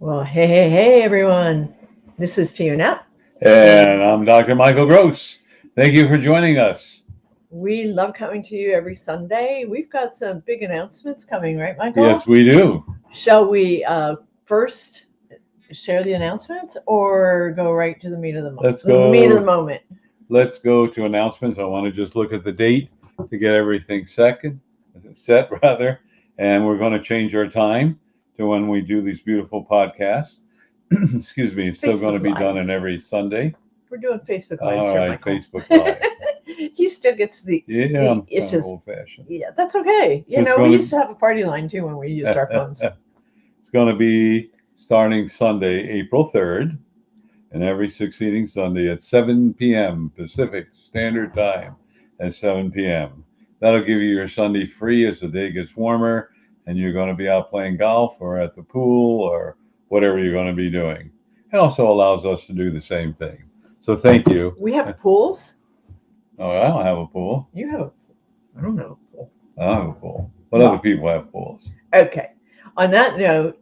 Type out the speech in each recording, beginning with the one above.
Well, hey, everyone. This is Tiiu now. And I'm Dr. Michael Gross. Thank you for joining us. We love coming to you every Sunday. We've got some big announcements coming, right, Michael? Yes, we do. Shall we first share the announcements or go right to the meat of the moment? Let's go. The meat of the moment. Let's go to announcements. I want to just look at the date to get everything set, and we're going to change our time to when we do these beautiful podcasts. Excuse me, it's still going to be done on every Sunday. We're doing Facebook Lives All here, right, Michael. Facebook Live. He still gets the... Yeah, I'm it's kind of just old-fashioned. Yeah, that's okay. So we used to have a party line, too, when we used our phones. It's going to be starting Sunday, April 3rd, and every succeeding Sunday at 7 p.m. Pacific Standard Time at 7 p.m. That'll give you your Sunday free as the day gets warmer and you're going to be out playing golf or at the pool or whatever you're going to be doing. It also allows us to do the same thing. So thank you. We have pools. Oh, I don't have a pool. You have a pool. I don't have a pool. I don't have a pool. But other people have pools. Okay. On that note,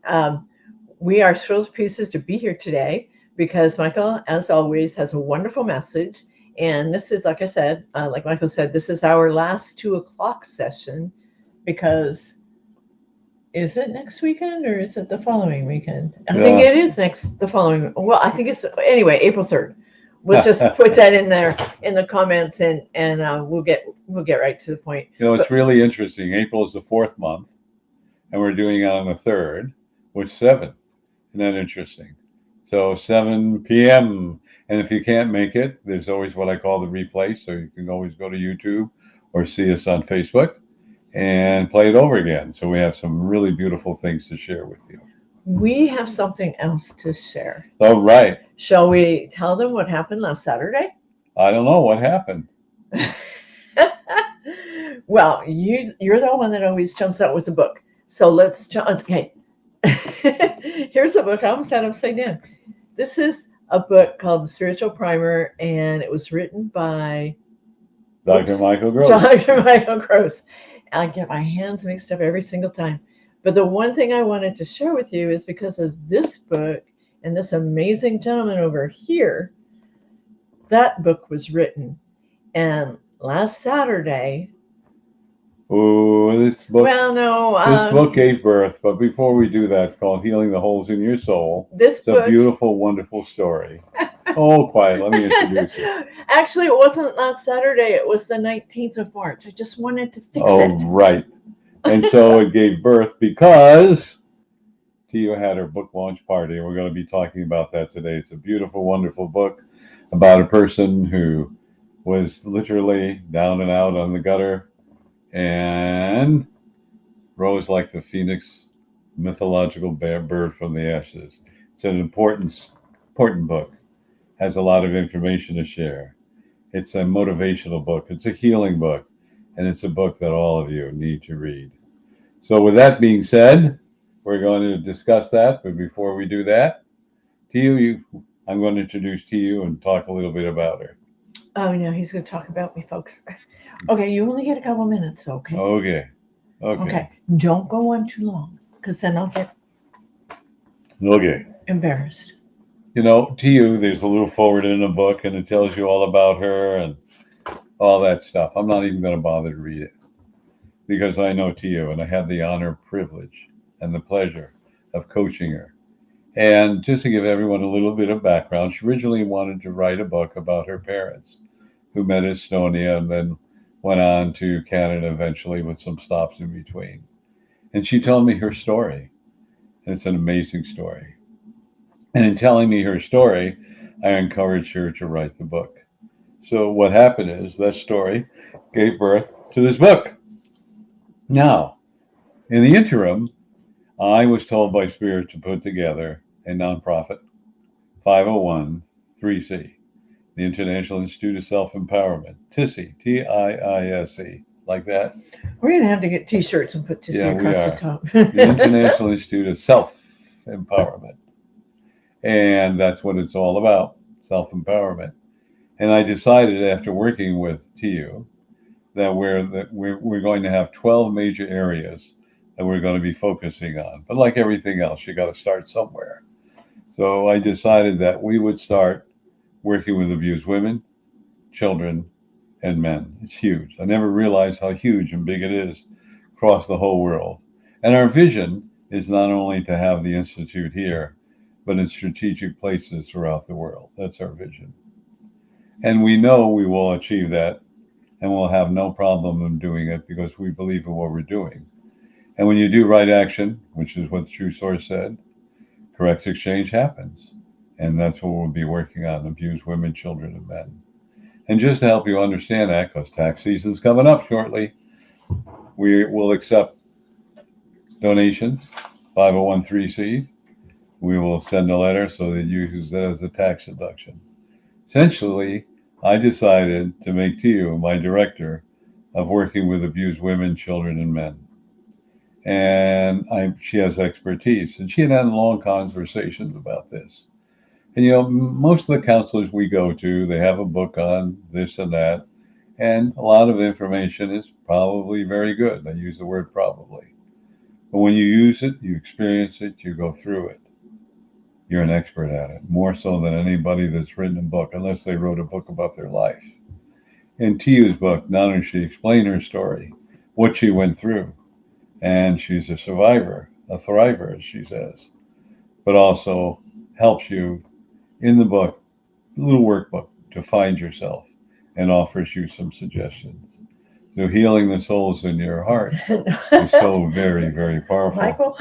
we are thrilled to pieces to be here today because Michael, as always, has a wonderful message. And this is, like I said, like Michael said, this is our last 2:00 session because is it next weekend or is it the following weekend? I think it is the following. Well, I think it's anyway, April 3rd. We'll just put that in there in the comments and we'll get right to the point. It's really interesting. April is the 4th month and we're doing it on the 3rd, which is 7. Isn't that interesting? So 7 p.m. And if you can't make it, there's always what I call the replay. So you can always go to YouTube or see us on Facebook and play it over again. So we have some really beautiful things to share with you. We have something else to share. Oh, right. Shall we tell them what happened last Saturday? I don't know what happened. Well, you're the one that always jumps out with the book. So let's jump. Okay. Here's a book. I almost had upside down. This is a book called The Spiritual Primer, and it was written by Dr. Michael Gross. Dr. Michael Gross. I get my hands mixed up every single time. But the one thing I wanted to share with you is because of this book and this amazing gentleman over here, that book was written. And last Saturday... Oh, this book. Well, no. This book gave birth, but before we do that, it's called Healing the Holes in Your Soul. It's a beautiful, wonderful story. Oh, quiet. Let me introduce you. Actually, it wasn't last Saturday. It was the 19th of March. I just wanted to fix it. Oh, right. And so it gave birth because Tiiu had her book launch party. And we're going to be talking about that today. It's a beautiful, wonderful book about a person who was literally down and out on the gutter and rose like the phoenix, mythological bird from the ashes. It's an important book. Has a lot of information to share. It's a motivational book. It's a healing book. And it's a book that all of you need to read. So with that being said, we're going to discuss that. But before we do that, Tiiu, I'm going to introduce Tiiu and talk a little bit about her. Oh, no, he's going to talk about me, folks. Okay, you only get a couple minutes, okay? Okay. Don't go on too long, because then I'll get embarrassed. Tiiu, there's a little forward in the book, and it tells you all about her and all that stuff. I'm not even going to bother to read it because I know Tiiu, and I had the honor, privilege, and the pleasure of coaching her. And just to give everyone a little bit of background, she originally wanted to write a book about her parents who met in Estonia and then went on to Canada eventually with some stops in between. And she told me her story. And it's an amazing story. And in telling me her story, I encouraged her to write the book. So what happened is that story gave birth to this book. Now, in the interim, I was told by Spirit to put together a nonprofit, 501(c)(3), the International Institute of Self-Empowerment, TISE, T-I-I-S-E, like that. We're going to have to get T-shirts and put TISE across the top. The International Institute of Self-Empowerment. And that's what it's all about, self-empowerment. And I decided after working with Tiiu that we're going to have 12 major areas that we're going to be focusing on. But like everything else, you got to start somewhere. So I decided that we would start working with abused women, children, and men. It's huge. I never realized how huge and big it is across the whole world. And our vision is not only to have the Institute here, but in strategic places throughout the world. That's our vision. And we know we will achieve that, and we'll have no problem in doing it because we believe in what we're doing. And when you do right action, which is what the True Source said, correct exchange happens. And that's what we'll be working on, abused women, children, and men. And just to help you understand that, because tax season's coming up shortly, we will accept donations, 501(c)(3)s. We will send a letter so that you use that as a tax deduction. Essentially, I decided to make Tiiu my director of working with abused women, children, and men. And she has expertise. And she had had long conversations about this. And, most of the counselors we go to, they have a book on this and that. And a lot of information is probably very good. I use the word probably. But when you use it, you experience it, you go through it. You're an expert at it, more so than anybody that's written a book, unless they wrote a book about their life. In Tiiu's book, not only she explained her story, what she went through, and she's a survivor, a thriver, as she says, but also helps you in the book, a little workbook to find yourself, and offers you some suggestions. So healing the souls in your heart is so very, very powerful. Michael?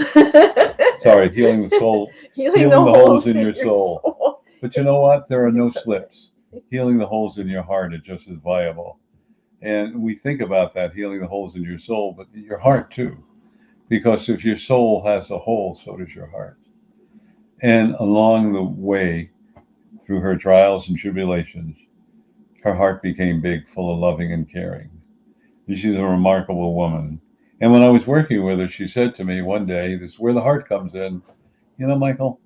Sorry, healing the soul, healing the holes in your soul. soul. But you know what? There are no slips. Healing the holes in your heart is just as viable. And we think about that, healing the holes in your soul, but your heart too. Because if your soul has a hole, so does your heart. And along the way, through her trials and tribulations, her heart became big, full of loving and caring. She's a remarkable woman. And when I was working with her, she said to me one day, this is where the heart comes in, Michael,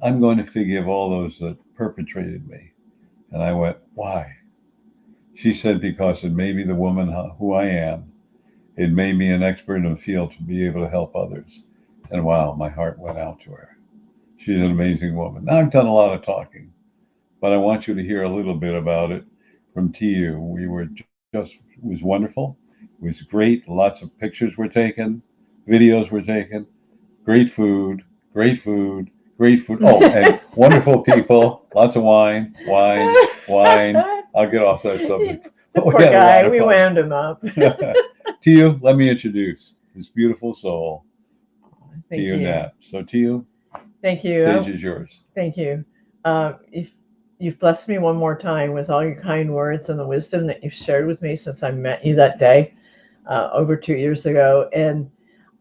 I'm going to forgive all those that perpetrated me. And I went, why? She said, because it made me the woman who I am. It made me an expert in the field to be able to help others. And wow, my heart went out to her. She's an amazing woman. Now I've done a lot of talking, but I want you to hear a little bit about it from Tiiu. It was wonderful. It was great. Lots of pictures were taken, videos were taken, great food. Oh, and wonderful people, lots of wine. I'll get off that subject. Poor guy, we wound him up. Tiiu, let me introduce this beautiful soul, Tiiu Knapp. So Tiiu, thank you. Stage is yours. Thank you. If you've blessed me one more time with all your kind words and the wisdom that you've shared with me since I met you that day over 2 years ago. And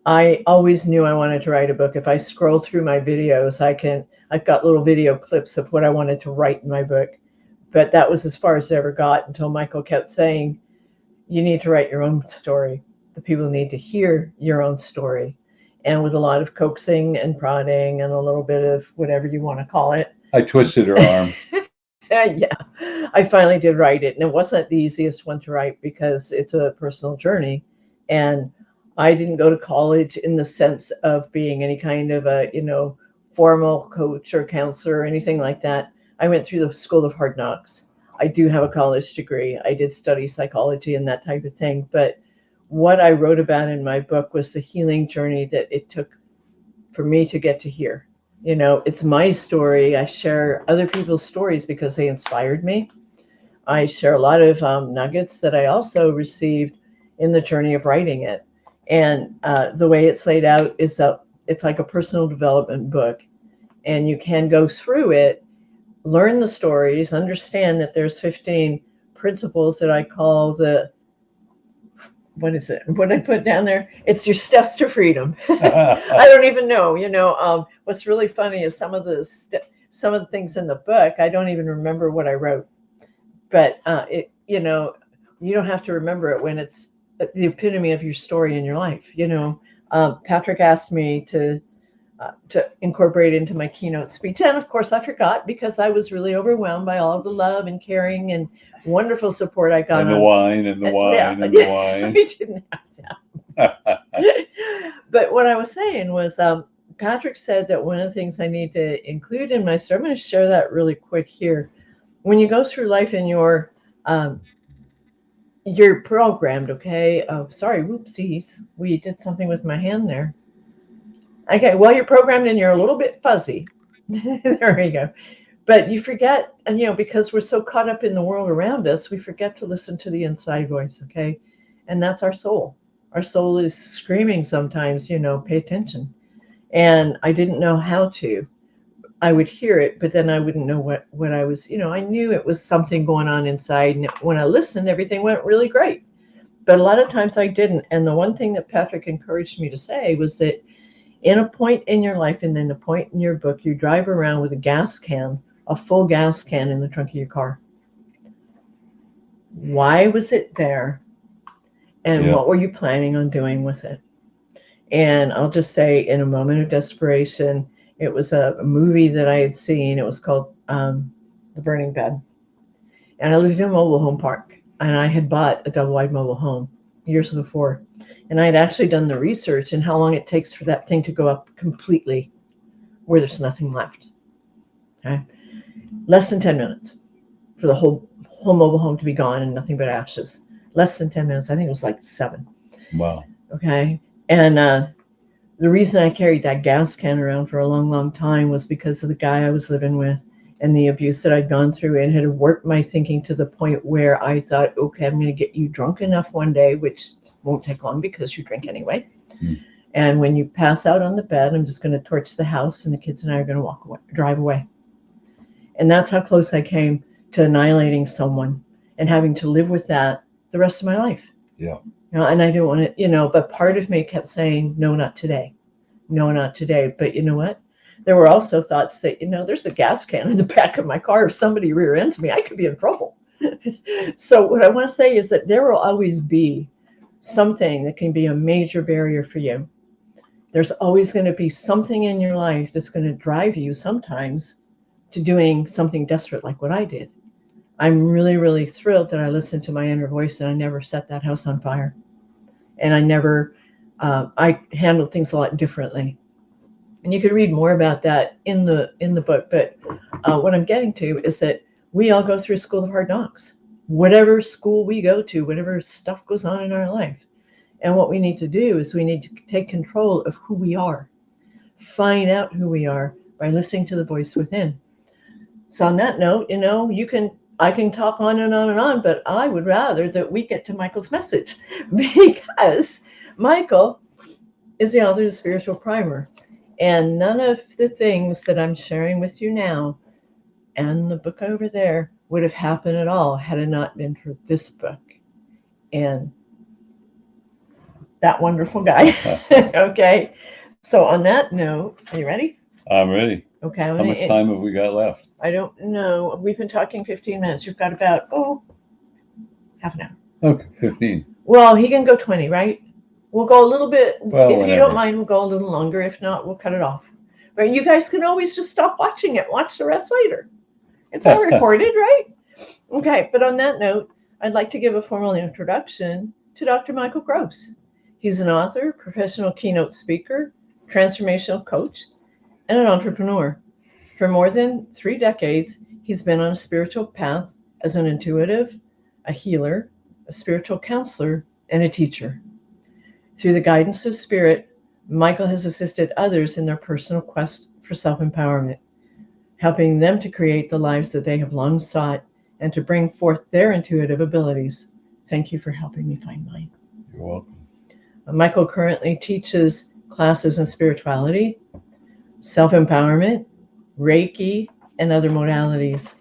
I always knew I wanted to write a book. If I scroll through my videos, I've got little video clips of what I wanted to write in my book. But that was as far as I ever got until Michael kept saying, you need to write your own story. The people need to hear your own story. And with a lot of coaxing and prodding and a little bit of whatever you want to call it. I twisted her arm. Yeah, I finally did write it. And it wasn't the easiest one to write because it's a personal journey. And I didn't go to college in the sense of being any kind of a, formal coach or counselor or anything like that. I went through the School of Hard Knocks. I do have a college degree. I did study psychology and that type of thing. But what I wrote about in my book was the healing journey that it took for me to get to here. It's my story. I share other people's stories because they inspired me. I share a lot of nuggets that I also received in the journey of writing it. And the way it's laid out is it's like a personal development book. And you can go through it, learn the stories, understand that there's 15 principles that I call what is it? What did I put down there? It's your steps to freedom. I don't even know. What's really funny is some of the things in the book, I don't even remember what I wrote. But you don't have to remember it when it's the epitome of your story in your life. Patrick asked me to incorporate into my keynote speech. And of course I forgot because I was really overwhelmed by all of the love and caring and wonderful support I got. And the wine. We didn't have that. But what I was saying was Patrick said that one of the things I need to include in my story, I'm going to share that really quick here. When you go through life and you're programmed, okay? Oh, sorry, whoopsies. We did something with my hand there. Okay, well, you're programmed and you're a little bit fuzzy. There we go. But you forget, and because we're so caught up in the world around us, we forget to listen to the inside voice, okay? And that's our soul. Our soul is screaming sometimes, pay attention. And I didn't know how to. I would hear it, but then I wouldn't know what I was, I knew it was something going on inside. And when I listened, everything went really great. But a lot of times I didn't. And the one thing that Patrick encouraged me to say was that in a point in your life and then a point in your book, you drive around with a full gas can in the trunk of your car. Why was it there? And what were you planning on doing with it? And I'll just say, in a moment of desperation, it was a movie that I had seen. It was called The Burning Bed. And I lived in a mobile home park. And I had bought a double-wide mobile home years before. And I had actually done the research and how long it takes for that thing to go up completely where there's nothing left. Okay? Less than 10 minutes for the whole mobile home to be gone and nothing but ashes. Less than 10 minutes. I think it was like 7. Wow. Okay. And the reason I carried that gas can around for a long, long time was because of the guy I was living with and the abuse that I'd gone through, and had worked my thinking to the point where I thought, okay, I'm going to get you drunk enough one day, which won't take long because you drink anyway. And when you pass out on the bed, I'm just going to torch the house and the kids and I are going to drive away. And that's how close I came to annihilating someone and having to live with that the rest of my life. Yeah. And I didn't want to, but part of me kept saying, no, not today. No, not today. But you know what? There were also thoughts that, there's a gas can in the back of my car. If somebody rear ends me, I could be in trouble. So what I want to say is that there will always be something that can be a major barrier for you. There's always going to be something in your life that's going to drive you sometimes to doing something desperate like what I did. I'm really, really thrilled that I listened to my inner voice and I never set that house on fire. And I handled things a lot differently. And you could read more about that in the book. But what I'm getting to is that we all go through a school of hard knocks. Whatever school we go to, whatever stuff goes on in our life. And what we need to do is we need to take control of who we are. Find out who we are by listening to the voice within. So on that note, I can talk on and on and on, but I would rather that we get to Michael's message, because Michael is the author of the Spiritual Primer. And none of the things that I'm sharing with you now and the book over there would have happened at all had it not been for this book and that wonderful guy. Okay. So on that note, are you ready? I'm ready. Okay. How much time have we got left? I don't know. We've been talking 15 minutes. You've got about, half an hour. Okay, 15. Well, he can go 20, right? We'll go a little bit. Well, if whatever. you don't mind, we'll go a little longer. If not, we'll cut it off. But you guys can always just stop watching it. Watch the rest later. It's all recorded, right? Okay. But on that note, I'd like to give a formal introduction to Dr. Michael Gross. He's an author, professional keynote speaker, transformational coach, and an entrepreneur. For more than 3 decades, he's been on a spiritual path as an intuitive, a healer, a spiritual counselor, and a teacher. Through the guidance of spirit, Michael has assisted others in their personal quest for self-empowerment, helping them to create the lives that they have long sought and to bring forth their intuitive abilities. Thank you for helping me find mine. You're welcome. Michael currently teaches classes in spirituality, self-empowerment, Reiki, and other modalities.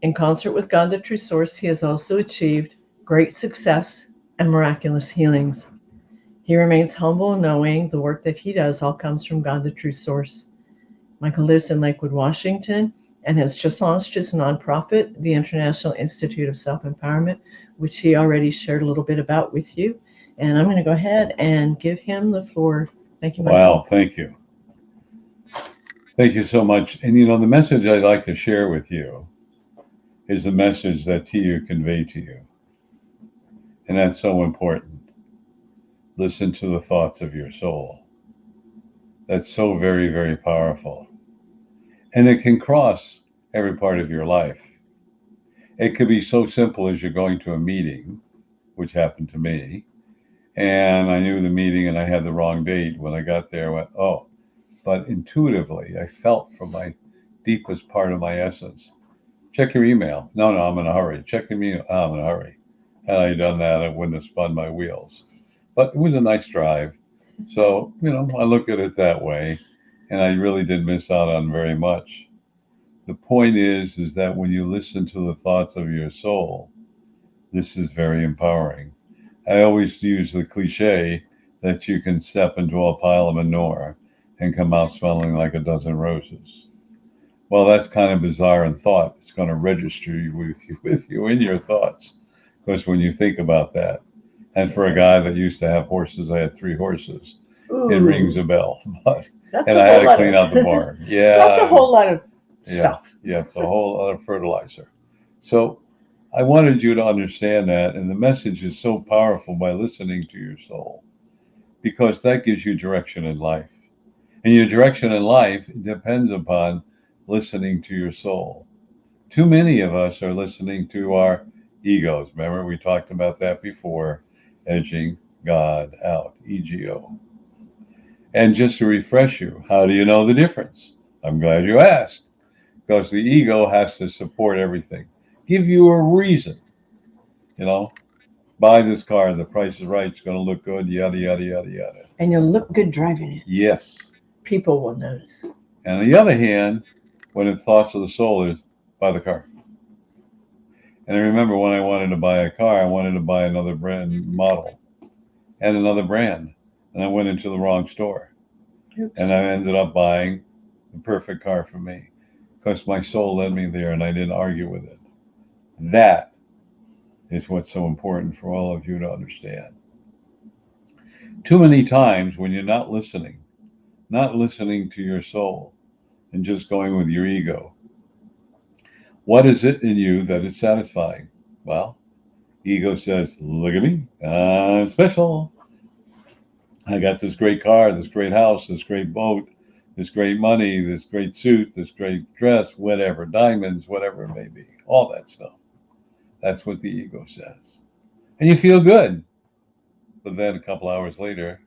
In concert with God, the True Source, he has also achieved great success and miraculous healings. He remains humble, knowing the work that he does all comes from God, the True Source. Michael lives in Lakewood, Washington, and has just launched his nonprofit, the International Institute of Self-Empowerment, which he already shared a little bit about with you. And I'm going to go ahead and give him the floor. Thank you, Michael. Wow, thank you. Thank you so much. And the message I'd like to share with you is the message that Tiiu conveyed to you. And that's so important. Listen to the thoughts of your soul. that's so very, very powerful. And it can cross every part of your life. It could be so simple as you're going to a meeting, which happened to me, and I knew the meeting and I had the wrong date. When I got there, I went, oh, but intuitively, I felt from my deepest part of my essence, check your email. No, no, I'm in a hurry. Check your email. Oh, I'm in a hurry. Had I done that, I wouldn't have spun my wheels. But it was a nice drive. So, I look at it that way, and I really did miss out on very much. The point is that when you listen to the thoughts of your soul, this is very empowering. I always use the cliche that you can step into a pile of manure and come out smelling like a dozen roses. Well, that's kind of bizarre in thought. It's going to register with you in your thoughts. Because when you think about that, and for a guy that used to have horses, I had 3 horses. Ooh, It rings a bell. But that's and a I whole had to lot clean of, out the barn. Yeah, that's a whole lot of stuff. yeah, it's a whole other fertilizer. So I wanted you to understand that, and the message is so powerful by listening to your soul, because that gives you direction in life. And your direction in life depends upon listening to your soul. Too many of us are listening to our egos. Remember, we talked about that before, edging God out, EGO. And just to refresh you, how do you know the difference? I'm glad you asked, because the ego has to support everything, give you a reason, you know, buy this car, the price is right, it's going to look good, yada, yada, yada, yada. And you'll look good driving it. Yes. People will notice. And on the other hand, when the thoughts of the soul is buy the car. And I remember when I wanted to buy a car, I wanted to buy another brand model and another brand. And I went into the wrong store. Oops. And I ended up buying the perfect car for me because my soul led me there and I didn't argue with it. That is what's so important for all of you to understand. Too many times when you're not listening to your soul and just going with your ego, what is it in you that is satisfying? Well, ego says, look at me, I'm special. I got this great car, this great house, this great boat, this great money, this great suit, this great dress, whatever, diamonds, whatever it may be, all that stuff. That's what the ego says. And you feel good. But then a couple hours later,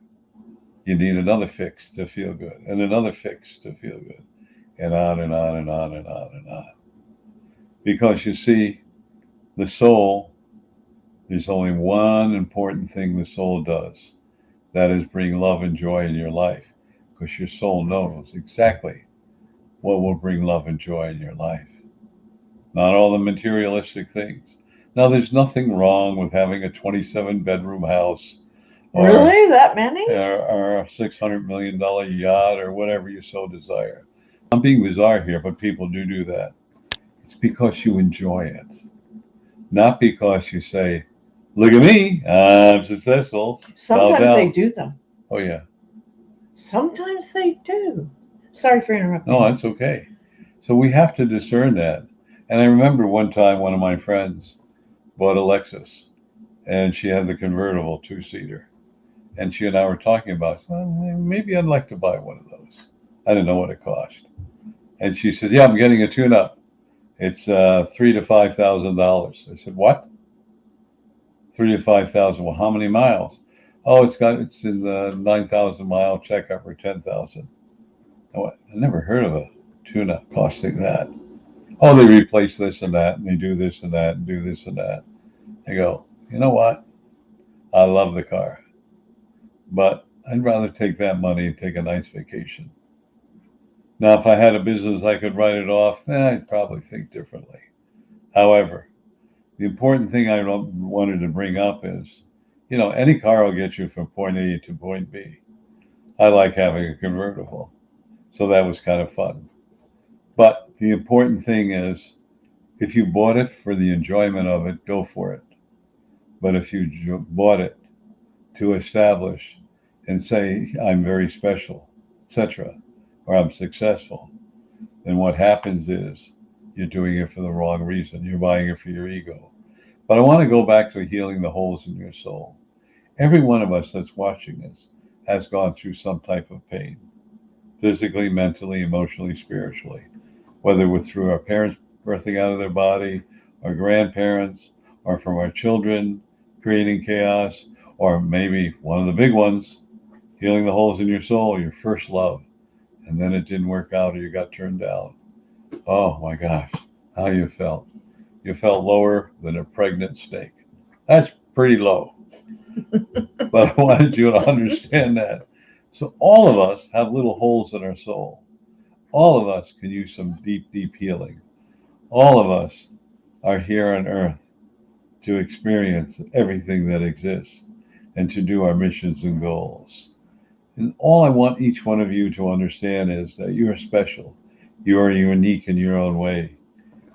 you need another fix to feel good, and another fix to feel good, and on and on and on and on and on. Because you see, the soul, there's only one important thing the soul does. That is bring love and joy in your life. Because your soul knows exactly what will bring love and joy in your life. Not all the materialistic things. Now, there's nothing wrong with having a 27-bedroom house. Or, really? That many? or a $600 million yacht or whatever you so desire. I'm being bizarre here, but people do that. It's because you enjoy it. Not because you say, look at me, I'm successful. Sometimes they do them. Oh, yeah. Sometimes they do. Sorry for interrupting. No, that's okay. So we have to discern that. And I remember one time one of my friends bought a Lexus, and she had the convertible 2-seater. And she and I were talking about, well, maybe I'd like to buy one of those. I didn't know what it cost. And she says, yeah, I'm getting a tune-up. It's $3,000 to $5,000. I said, what? 3 to 5,000. Well, how many miles? Oh, it's in the 9,000 mile checkup for 10,000. I never heard of a tune-up costing that. Oh, they replace this and that, and they do this and that, and do this and that. I go, you know what? I love the car, but I'd rather take that money and take a nice vacation. Now, if I had a business I could write it off, I'd probably think differently. However, the important thing I wanted to bring up is, any car will get you from point A to point B. I like having a convertible, so that was kind of fun. But the important thing is, if you bought it for the enjoyment of it, go for it. But if you bought it to establish and say, I'm very special, etc., or I'm successful, then what happens is you're doing it for the wrong reason. You're buying it for your ego. But I want to go back to healing the holes in your soul. Every one of us that's watching this has gone through some type of pain. physically, mentally, emotionally, spiritually, whether we're through our parents birthing out of their body, our grandparents, or from our children creating chaos, or maybe one of the big ones, healing the holes in your soul, your first love, and then it didn't work out or you got turned down. Oh my gosh, how you felt. You felt lower than a pregnant snake. That's pretty low. But I wanted you to understand that. So all of us have little holes in our soul. All of us can use some deep, deep healing. All of us are here on earth to experience everything that exists and to do our missions and goals. And all I want each one of you to understand is that you are special. You are unique in your own way.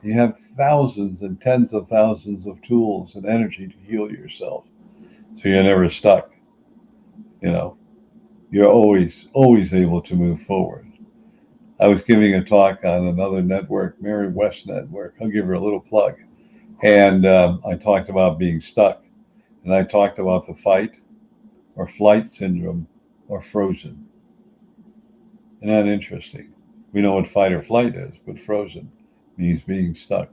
You have thousands and tens of thousands of tools and energy to heal yourself. So you're never stuck. You know, you're always able to move forward. I was giving a talk on another network, Mary West Network. I'll give her a little plug. And I talked about being stuck. And I talked about the fight or flight syndrome or frozen. Isn't that interesting? We know what fight or flight is, but frozen means being stuck.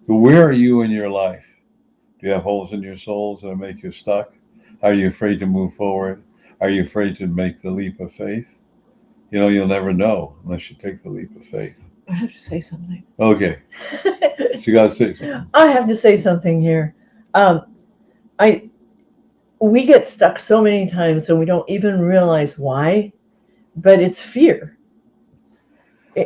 So where are you in your life? Do you have holes in your souls that make you stuck? Are you afraid to move forward? Are you afraid to make the leap of faith? You know, you'll never know unless you take the leap of faith. I have to say something. Okay, you got to say something. I have to say something here. We get stuck so many times and we don't even realize why, but it's fear.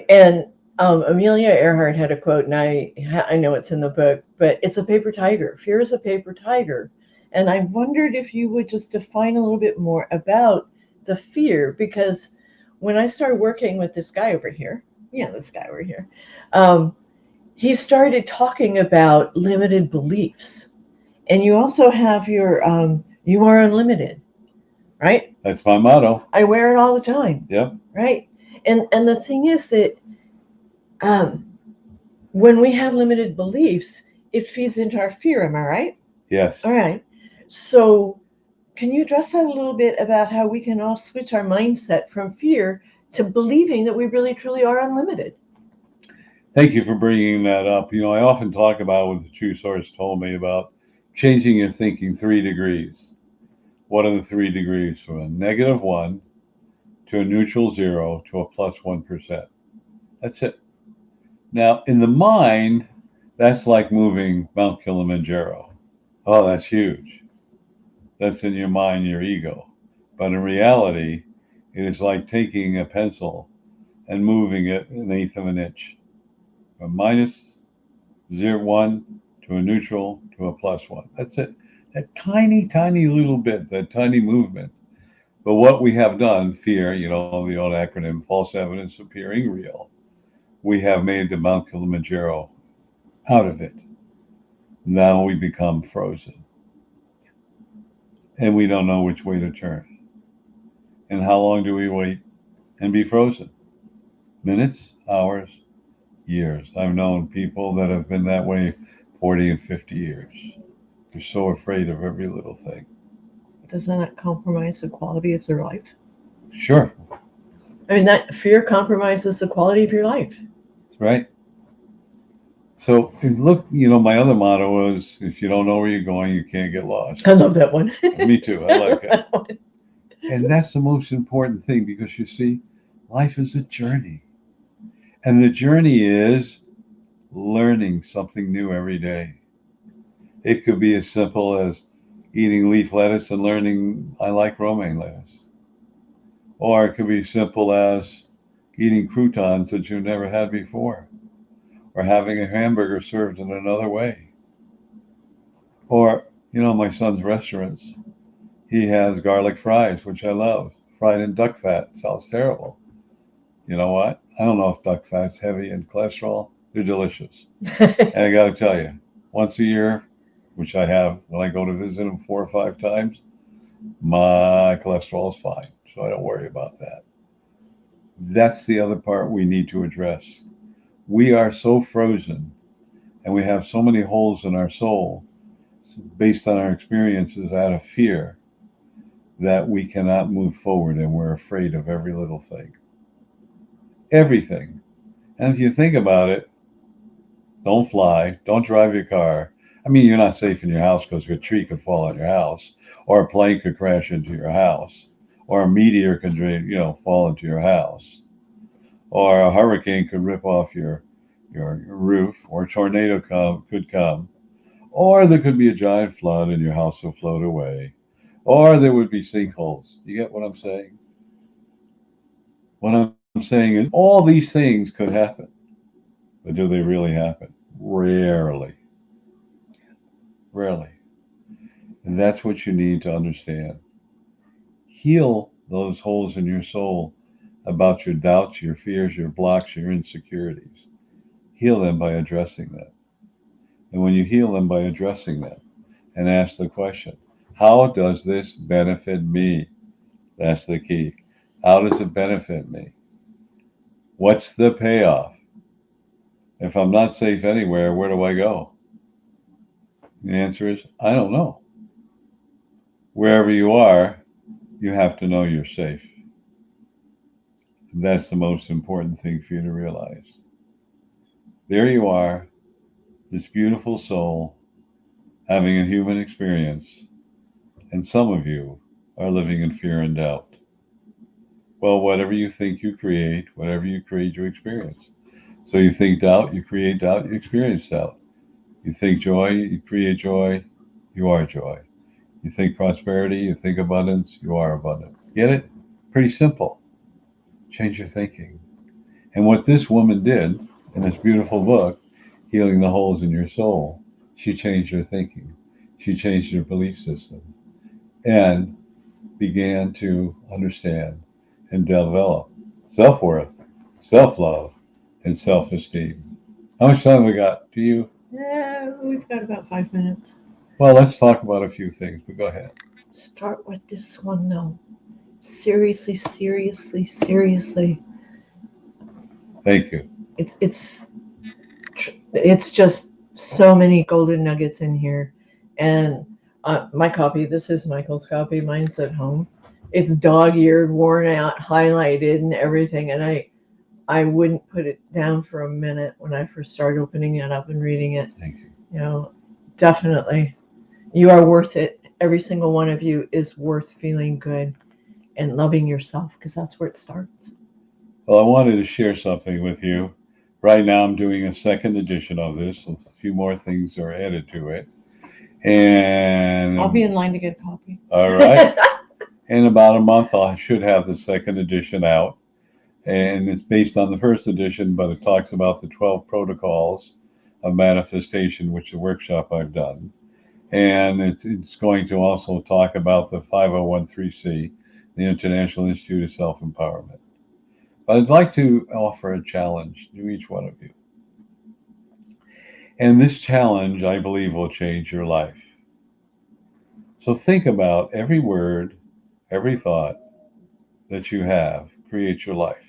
And Amelia Earhart had a quote, and I know it's in the book, but it's a paper tiger. Fear is a paper tiger. And I wondered if you would just define a little bit more about the fear, because when I started working with this guy over here, he started talking about limited beliefs. And you also have your, you are unlimited, right? That's my motto. I wear it all the time. Yep. Right. And the thing is that when we have limited beliefs, it feeds into our fear. Am I right? Yes. All right. So can you address that a little bit about how we can all switch our mindset from fear to believing that we really, truly are unlimited? Thank you for bringing that up. You know, I often talk about what the True Source told me about changing your thinking 3 degrees. What are the 3 degrees? From a -1 to a neutral 0 to a +1%. That's it. Now, in the mind, that's like moving Mount Kilimanjaro. Oh, that's huge. That's in your mind, your ego. But in reality, it is like taking a pencil and moving it 1/8 of an inch. From -0.1 to a neutral to a +1. That's it. That tiny, tiny little bit, that tiny movement. But what we have done, fear, you know, the old acronym, false evidence appearing real, we have made the Mount Kilimanjaro out of it. Now we become frozen. And we don't know which way to turn. And how long do we wait and be frozen? Minutes, hours, years. I've known people that have been that way 40 and 50 years. They're so afraid of every little thing. Doesn't that compromise the quality of their life? Sure. I mean, that fear compromises the quality of your life. Right. So look, you know, my other motto is, if you don't know where you're going, you can't get lost. I love that one. Me too. I like that. And that's the most important thing, because you see, life is a journey. And the journey is learning something new every day. It could be as simple as eating leaf lettuce and learning I like romaine lettuce. Or it could be simple as eating croutons that you've never had before. Or having a hamburger served in another way. Or, you know, my son's restaurants, he has garlic fries, which I love, fried in duck fat. Sounds terrible. You know what? I don't know if duck fat's heavy in cholesterol. They're delicious. And I got to tell you, once a year, which I have when I go to visit him 4 or 5 times, my cholesterol is fine. So I don't worry about that. That's the other part we need to address. We are so frozen and we have so many holes in our soul based on our experiences out of fear that we cannot move forward, and we're afraid of every little thing. everything. And if you think about it, don't fly, don't drive your car. I mean, you're not safe in your house because a tree could fall on your house, or a plane could crash into your house, or a meteor could, fall into your house, or a hurricane could rip off your roof, or a tornado could come, or there could be a giant flood and your house will float away, or there would be sinkholes. You get what I'm saying? What I'm saying is all these things could happen, but do they really happen? Rarely. Rarely. And that's what you need to understand. Heal those holes in your soul about your doubts, your fears, your blocks, your insecurities. Heal them by addressing them. And when you heal them by addressing them and ask the question, how does this benefit me? That's the key. How does it benefit me? What's the payoff? If I'm not safe anywhere, where do I go? The answer is, I don't know. Wherever you are, you have to know you're safe. That's the most important thing for you to realize. There you are, this beautiful soul, having a human experience, and some of you are living in fear and doubt. Well, whatever you think you create, whatever you create, you experience. So you think doubt, you create doubt, you experience doubt. You think joy, you create joy, you are joy. You think prosperity, you think abundance, you are abundant. Get it? Pretty simple. Change your thinking. And what this woman did in this beautiful book, Healing the Holes in Your Soul, she changed her thinking. She changed her belief system and began to understand and develop self-worth, self-love, and self-esteem. How much time we got? Do you? Yeah, we've got about 5 minutes. Well, let's talk about a few things, but go ahead. Start with this one, though. Seriously, seriously, seriously. Thank you. It's just so many golden nuggets in here. And my copy, this is Michael's copy. Mine's at home. It's dog-eared, worn out, highlighted, and everything. And I wouldn't put it down for a minute when I first started opening it up and reading it. Thank you. You know, definitely. You are worth it. Every single one of you is worth feeling good and loving yourself, because that's where it starts. Well, I wanted to share something with you. Right now, I'm doing a second edition of this. A few more things are added to it. And I'll be in line to get a copy. all right. In about a month, I should have the second edition out. And it's based on the first edition, but it talks about the 12 protocols of manifestation, which is a workshop I've done. And it's going to also talk about the 5013C, the International Institute of Self-Empowerment. But I'd like to offer a challenge to each one of you. And this challenge, I believe, will change your life. So think about every word, every thought that you have creates your life.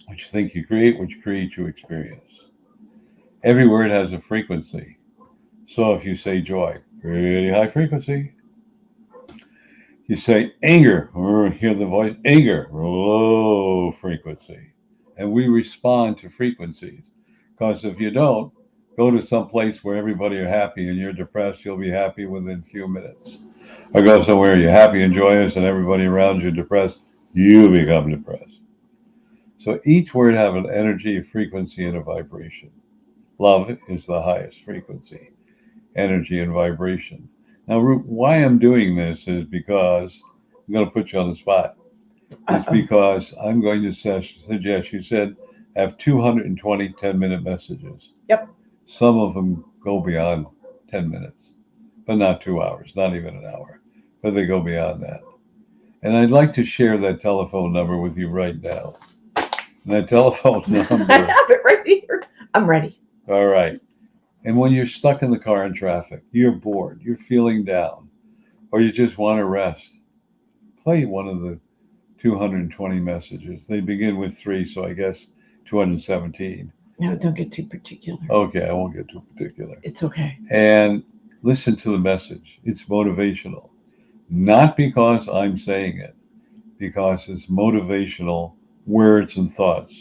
What you think you create, what you create, you experience. Every word has a frequency. So if you say joy, pretty high frequency. You say anger, or hear the voice, anger, low frequency. And we respond to frequencies. Because if you don't, go to some place where everybody are happy and you're depressed, you'll be happy within a few minutes. Or go somewhere you're happy and joyous and everybody around you depressed, you become depressed. So each word have an energy, a frequency, and a vibration. Love is the highest frequency, energy and vibration. Now, why I'm doing this is because I'm going to put you on the spot. It's because I'm going to suggest, you said, have 220 10-minute messages. Yep. Some of them go beyond 10 minutes, but not 2 hours, not even an hour, but they go beyond that. And I'd like to share that telephone number with you right now. And that telephone number. I have it right here. I'm ready. All right. And when you're stuck in the car in traffic, you're bored, you're feeling down, or you just want to rest, play one of the 220 messages. They begin with 3, so I guess 217. No, don't get too particular. Okay, I won't get too particular. It's okay. And listen to the message. It's motivational. Not because I'm saying it, because it's motivational words and thoughts.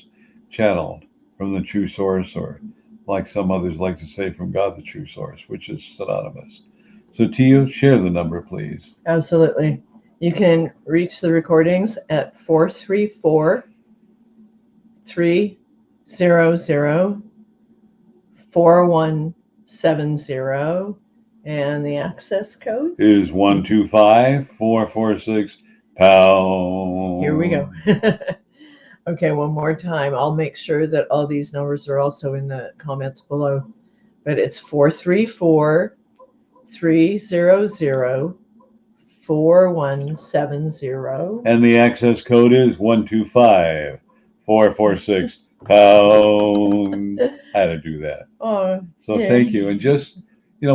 channeled from the true source, or like some others like to say, from God, the true source, which is synonymous. So Tiiu, share the number, please. Absolutely. You can reach the recordings at 434-300-4170, and the access code is 125446 pound. Here we go. Okay, one more time. I'll make sure that all these numbers are also in the comments below. But it's 434-300-4170. And the access code is 125446 pound. I had to do that. Oh, So yeah. thank you. And just,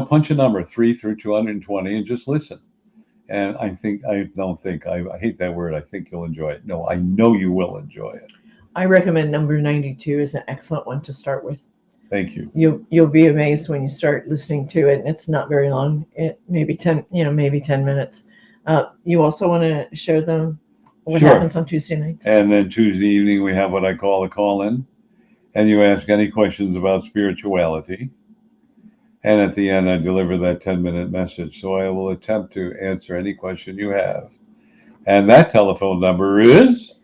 punch a number 3 through 220 and just listen. And I hate that word. I think you'll enjoy it. No, I know you will enjoy it. I recommend number 92 is an excellent one to start with. Thank you. You'll be amazed when you start listening to it, and it's not very long. It maybe 10 minutes. You also want to show them what happens on Tuesday nights. And then Tuesday evening we have what I call a call-in, and you ask any questions about spirituality. And at the end, I deliver that 10-minute message. So I will attempt to answer any question you have. And that telephone number is?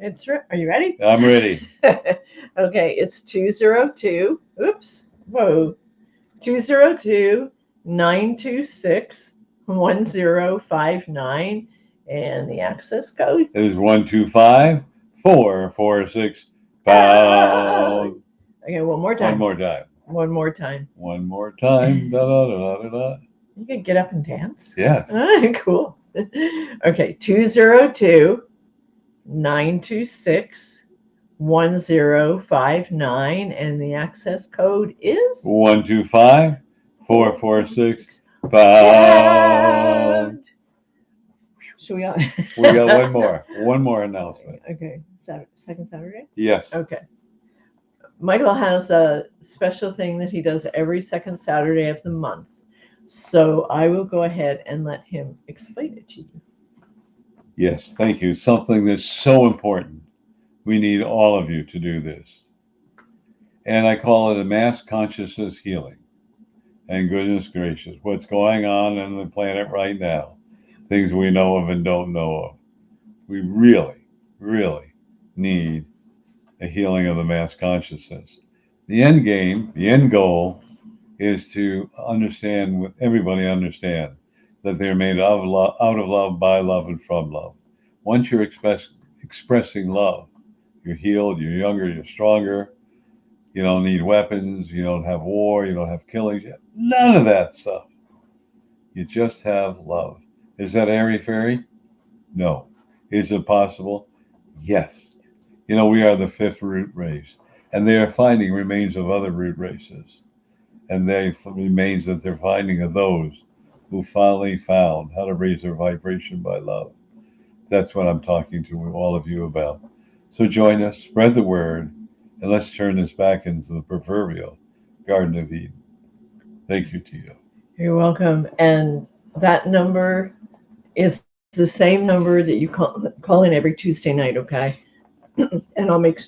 Are you ready? I'm ready. Okay, it's 202-926-1059. And the access code is 125446 pound. Okay, one more time. One more time. Da, da, da, da, da. You can get up and dance? Yeah. Cool. Okay, 202-926-1059, and the access code is 125446 pound. Should we We got one more announcement. Okay, second Saturday? Yes. Okay. Michael has a special thing that he does every second Saturday of the month. So I will go ahead and let him explain it to you. Yes, thank you. Something that's so important. We need all of you to do this. And I call it a mass consciousness healing. And goodness gracious, what's going on the planet right now, things we know of and don't know of. We really, really need a healing of the mass consciousness. The end game, the end goal, is to understand, everybody understand, that they're made of love, out of love, by love, and from love. Once you're expressing love, you're healed, you're younger, you're stronger. You don't need weapons, you don't have war, you don't have killings, none of that stuff. You just have love. Is that airy-fairy? No. Is it possible? Yes. We are the fifth root race, and they are finding remains of other root races. And they remains that they're finding of those who finally found how to raise their vibration by love. That's what I'm talking to all of you about. So join us, spread the word, and let's turn this back into the proverbial Garden of Eden. Thank you, Tiiu. You're welcome. And that number is the same number that you call in every Tuesday night, okay? And I'll make,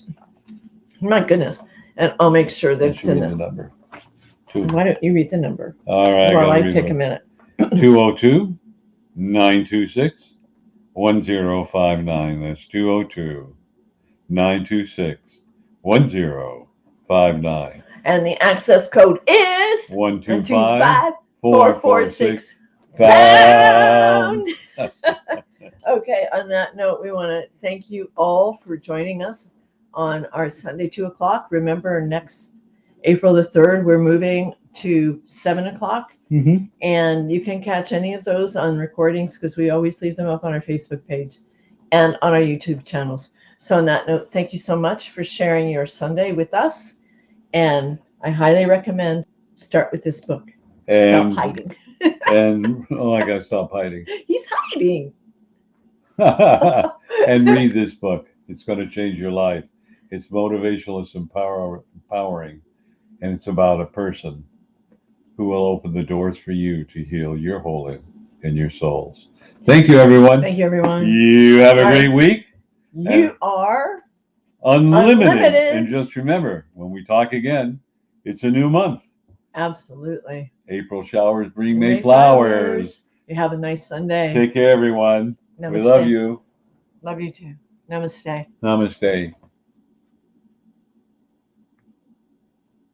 my goodness, and I'll make sure that it's in the number. Why don't you read the number? All right. Well, I take a minute. 202-926-1059. That's 202-926-1059. And the access code is 125446 pound. Okay, on that note, we want to thank you all for joining us on our Sunday 2 o'clock. Remember, next April the 3rd, we're moving to 7 o'clock. Mm-hmm. And you can catch any of those on recordings because we always leave them up on our Facebook page and on our YouTube channels. So on that note, thank you so much for sharing your Sunday with us. And I highly recommend start with this book. Stop hiding. I gotta stop hiding. He's hiding. And read this book. It's going to change your life. It's motivational, it's empowering, and it's about a person who will open the doors for you to heal your wholing and your souls. Thank you, everyone. Thank you, everyone. You have a great week. You are Unlimited. And just remember, when we talk again, it's a new month. Absolutely. April showers bring May flowers. You have a nice Sunday. Take care, everyone. Namaste. We love you. Love you too. Namaste. Namaste.